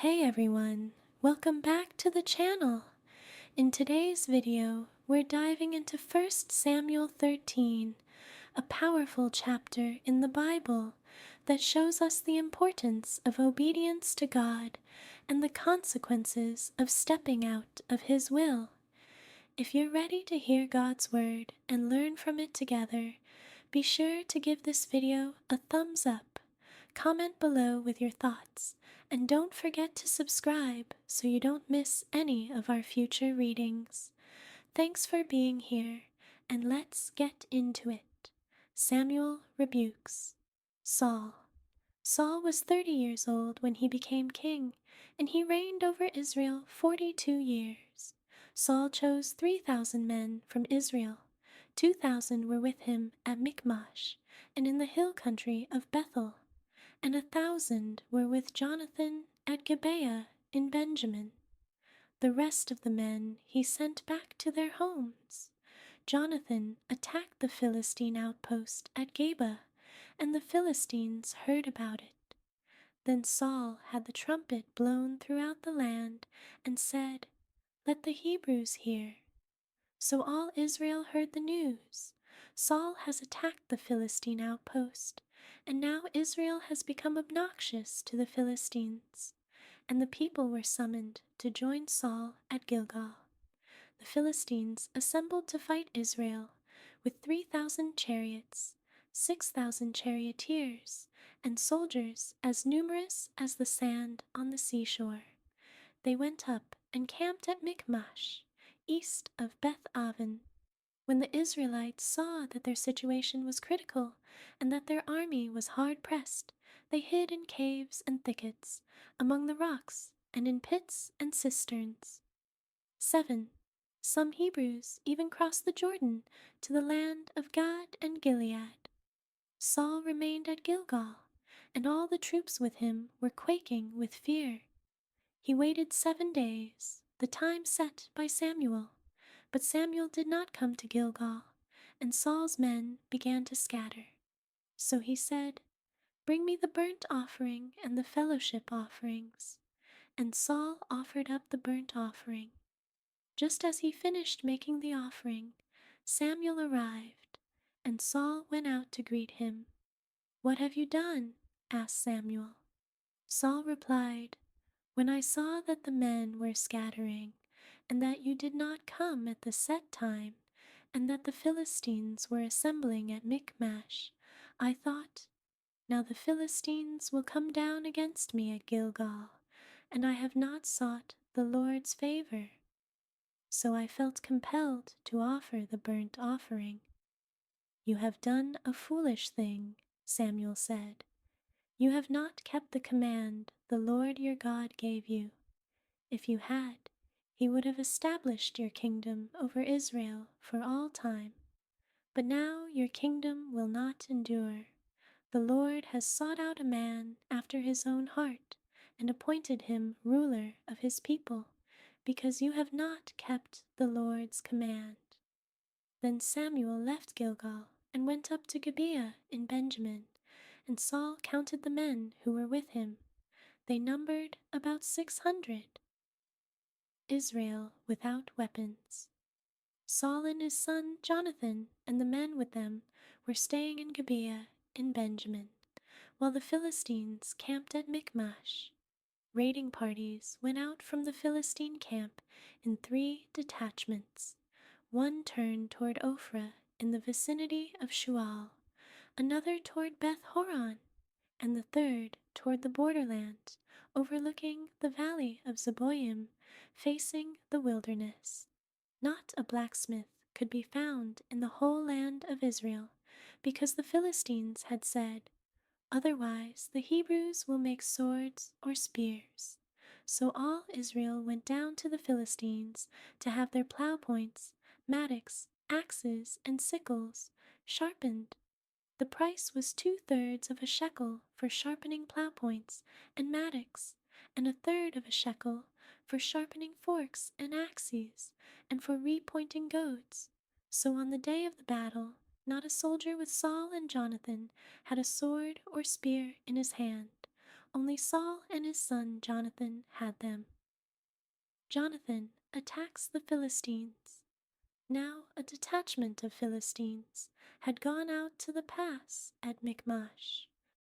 Hey everyone, welcome back to the channel. In today's video, we're diving into 1 Samuel 13, a powerful chapter in the Bible that shows us the importance of obedience to God and the consequences of stepping out of His will. If you're ready to hear God's word and learn from it together, be sure to give this video a thumbs up, comment below with your thoughts, and don't forget to subscribe so you don't miss any of our future readings. Thanks for being here, and let's get into it. Samuel rebukes Saul. Saul was 30 years old when he became king, and he reigned over Israel 42 years. Saul chose 3,000 men from Israel. 2,000 were with him at Michmash and in the hill country of Bethel, and 1,000 were with Jonathan at Gibeah in Benjamin. The rest of the men he sent back to their homes. Jonathan attacked the Philistine outpost at Geba, and the Philistines heard about it. Then Saul had the trumpet blown throughout the land and said, "Let the Hebrews hear." So all Israel heard the news. Saul has attacked the Philistine outpost, and now Israel has become obnoxious to the Philistines. And the people were summoned to join Saul at Gilgal. The Philistines assembled to fight Israel with 3,000 chariots, 6,000 charioteers, and soldiers as numerous as the sand on the seashore. They went up and camped at Michmash, east of Beth-aven. When the Israelites saw that their situation was critical and that their army was hard-pressed, they hid in caves and thickets, among the rocks, and in pits and cisterns. 7. Some Hebrews even crossed the Jordan to the land of Gad and Gilead. Saul remained at Gilgal, and all the troops with him were quaking with fear. He waited 7 days, the time set by Samuel, but Samuel did not come to Gilgal, and Saul's men began to scatter. So he said, "Bring me the burnt offering and the fellowship offerings." And Saul offered up the burnt offering. Just as he finished making the offering, Samuel arrived, and Saul went out to greet him. "What have you done?" asked Samuel. Saul replied, "When I saw that the men were scattering, and that you did not come at the set time, and that the Philistines were assembling at Michmash, I thought, now the Philistines will come down against me at Gilgal, and I have not sought the Lord's favor. So I felt compelled to offer the burnt offering." "You have done a foolish thing," Samuel said. "You have not kept the command the Lord your God gave you. If you had, He would have established your kingdom over Israel for all time. But now your kingdom will not endure. The Lord has sought out a man after His own heart and appointed him ruler of His people, because you have not kept the Lord's command." Then Samuel left Gilgal and went up to Gibeah in Benjamin, and Saul counted the men who were with him. They numbered about 600. Israel without weapons. Saul and his son Jonathan and the men with them were staying in Gibeah in Benjamin, while the Philistines camped at Michmash. Raiding parties went out from the Philistine camp in 3 detachments. One turned toward Ophrah in the vicinity of Shual, another toward Beth-horon, and the third toward the borderland, overlooking the valley of Zeboim, facing the wilderness. Not a blacksmith could be found in the whole land of Israel, because the Philistines had said, "Otherwise the Hebrews will make swords or spears." So all Israel went down to the Philistines to have their plow points, mattocks, axes, and sickles sharpened. The price was 2/3 of a shekel for sharpening plow points and mattocks, and 1/3 of a shekel for sharpening forks and axes, and for repointing goads. So on the day of the battle, not a soldier with Saul and Jonathan had a sword or spear in his hand. only Saul and his son Jonathan had them. Jonathan attacks the Philistines. Now a detachment of Philistines had gone out to the pass at Michmash.